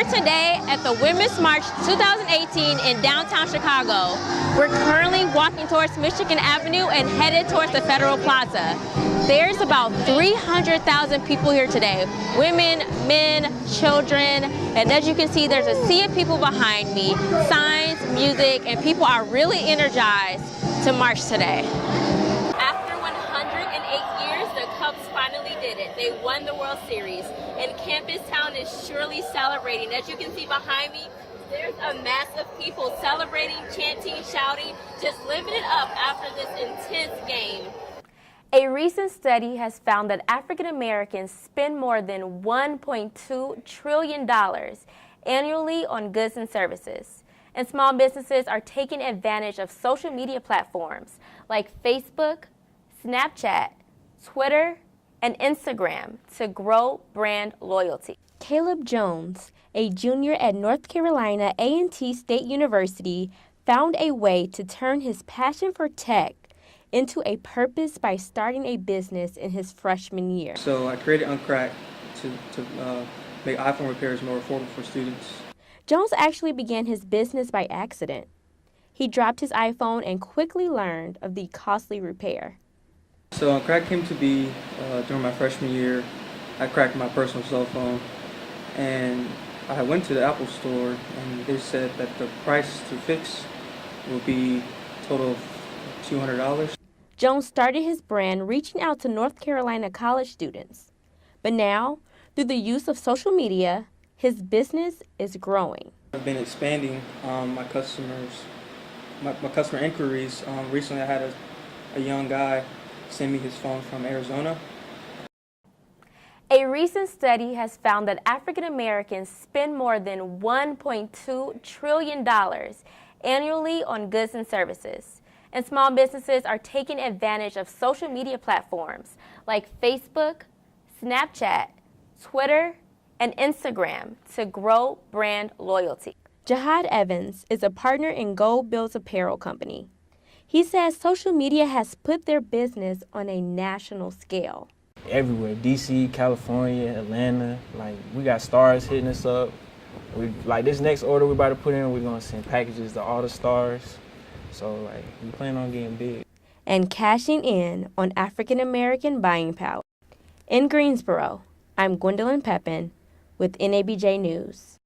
here today at the Women's March 2018 in downtown Chicago. We're currently walking towards Michigan Avenue and headed towards the Federal Plaza. There's about 300,000 people here today. Women, men, children, and as you can see, there's a sea of people behind me. Signs, music, and people are really energized to march today. After 108 years, the Cubs finally did it. They won the World Series, and Campus Town is surely celebrating. As you can see behind me, there's a mass of people celebrating, chanting, shouting, just living it up after this intense game. A recent study has found that African Americans spend more than $1.2 trillion annually on goods and services. And small businesses are taking advantage of social media platforms like Facebook, Snapchat, Twitter, and Instagram to grow brand loyalty. Caleb Jones, a junior at North Carolina A&T State University, found a way to turn his passion for tech into a purpose by starting a business in his freshman year. So I created Uncrack to make iPhone repairs more affordable for students. Jones actually began his business by accident. He dropped his iPhone and quickly learned of the costly repair. So Uncrack came to be during my freshman year. I cracked my personal cell phone, and I went to the Apple store, and they said that the price to fix would be a total of $200. Jones started his brand reaching out to North Carolina college students. But now, through the use of social media, his business is growing. I've been expanding my customer inquiries. Recently I had a young guy send me his phone from Arizona. A recent study has found that African Americans spend more than $1.2 trillion annually on goods and services. And small businesses are taking advantage of social media platforms like Facebook, Snapchat, Twitter, and Instagram to grow brand loyalty. Jihad Evans is a partner in Gold Bills Apparel Company. He says social media has put their business on a national scale. Everywhere, DC, California, Atlanta, like we got stars hitting us up. Like this next order we're about to put in, we're gonna send packages to all the stars. So like we plan on getting big. And cashing in on African American buying power. In Greensboro, I'm Gwendolyn Pepin with NABJ News.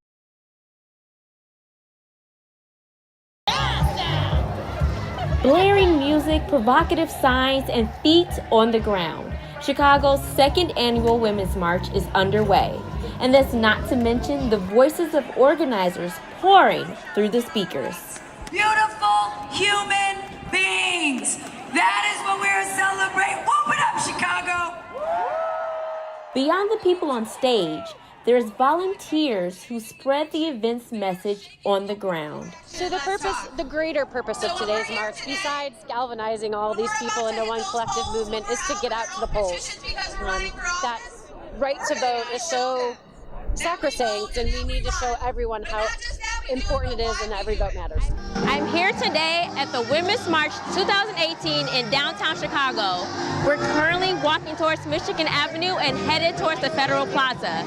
Blaring music, provocative signs, and feet on the ground. Chicago's second annual Women's March is underway. And that's not to mention the voices of organizers pouring through the speakers. Beautiful human beings. That is what we're celebrating. Whoop it up, Chicago. Beyond the people on stage, there's volunteers who spread the event's message on the ground. So the greater purpose of today's march, besides galvanizing all these people into one collective movement, is to get out to the polls. That right to vote is so sacrosanct, and we need to show everyone how important it is and every vote matters. I'm here today at the Women's March 2018 in downtown Chicago. We're currently walking towards Michigan Avenue and headed towards the Federal Plaza.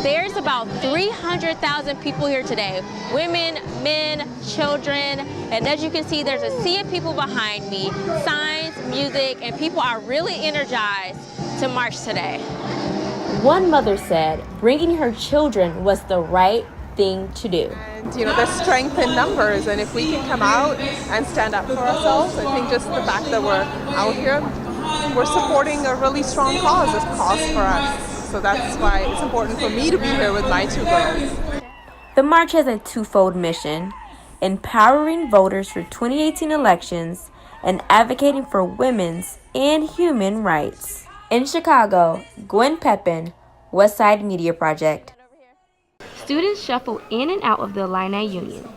There's about 300,000 people here today. Women, men, children, and as you can see, there's a sea of people behind me. Signs, music, and people are really energized to march today. One mother said bringing her children was the right thing to do. And, you know, there's strength in numbers, and if we can come out and stand up for ourselves, I think just the fact that we're out here, we're supporting a really strong cause for us. So that's why it's important for me to be here with my two girls. The march has a twofold mission: empowering voters for 2018 elections and advocating for women's and human rights. In Chicago, Gwen Pepin, Westside Media Project. Students shuffle in and out of the Illini Union.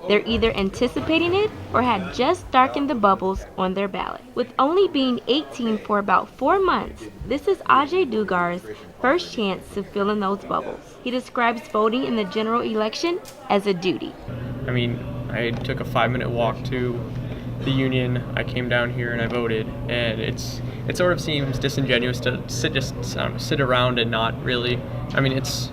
They're either anticipating it or had just darkened the bubbles on their ballot. With only being 18 for about 4 months, this is Ajay Dugar's first chance to fill in those bubbles. He describes voting in the general election as a duty. I mean, I took a 5-minute walk to the union. I came down here and I voted, and it sort of seems disingenuous to sit around and not really. I mean, it's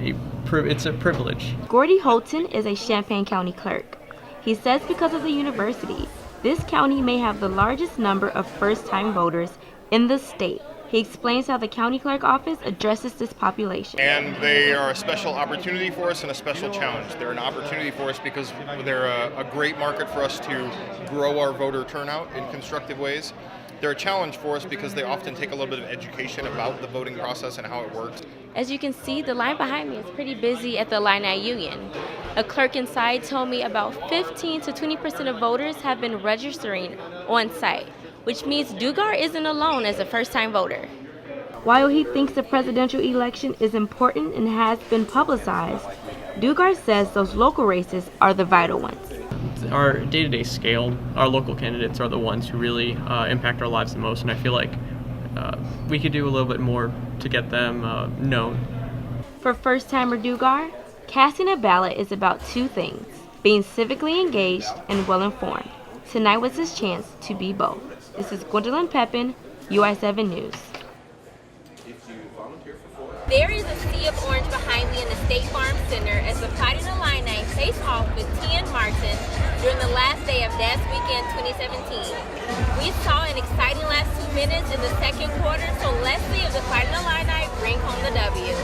a it's a privilege. Gordy Holton is a Champaign County clerk. He says because of the university, this county may have the largest number of first-time voters in the state. He explains how the county clerk office addresses this population. And they are a special opportunity for us and a special challenge. They're an opportunity for us because they're a great market for us to grow our voter turnout in constructive ways. They're a challenge for us because they often take a little bit of education about the voting process and how it works. As you can see, the line behind me is pretty busy at the Illini Union. A clerk inside told me about 15 to 20% of voters have been registering on site, which means Dugar isn't alone as a first-time voter. While he thinks the presidential election is important and has been publicized, Dugar says those local races are the vital ones. Our day-to-day scale, our local candidates are the ones who really impact our lives the most, and I feel like we could do a little bit more to get them known. For first-timer Dugar, casting a ballot is about two things: being civically engaged and well-informed. Tonight was his chance to be both. This is Gwendolyn Pepin, UI7 News. There is a sea of orange behind me in the State Farm Center as the Fighting Illini face off with Tian Martin during the last day of Das Weekend 2017. We saw an exciting last 2 minutes in the second quarter, so let's see if the Fighting Illini bring home the W.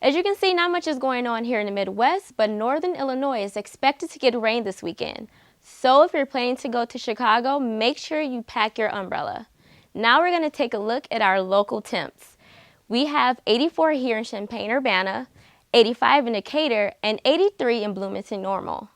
As you can see, not much is going on here in the Midwest, but Northern Illinois is expected to get rain this weekend. So if you're planning to go to Chicago, make sure you pack your umbrella. Now we're going to take a look at our local temps. We have 84 here in Champaign-Urbana, 85 in Decatur, and 83 in Bloomington-Normal.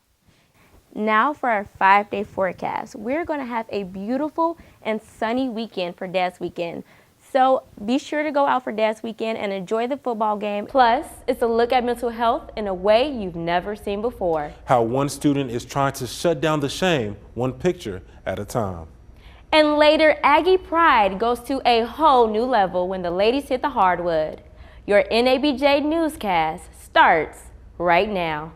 Now for our 5-day forecast. We're going to have a beautiful and sunny weekend for Das Weekend. So be sure to go out for Das Weekend and enjoy the football game. Plus, it's a look at mental health in a way you've never seen before. How one student is trying to shut down the shame, one picture at a time. And later, Aggie Pride goes to a whole new level when the ladies hit the hardwood. Your NABJ newscast starts right now.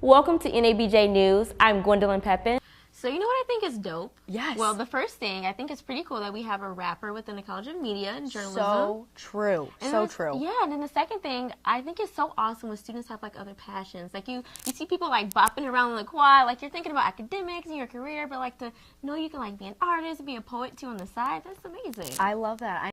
Welcome to NABJ News. I'm Gwendolyn Pepin. So you know what I think is dope? Yes. Well, the first thing, I think it's pretty cool that we have a rapper within the College of Media and Journalism. So true. And so then, true. Yeah, and then the second thing, I think it's so awesome when students have like other passions. Like you see people like bopping around in the quad, like you're thinking about academics and your career, but like to know you can like be an artist, be a poet too on the side, that's amazing. I love that.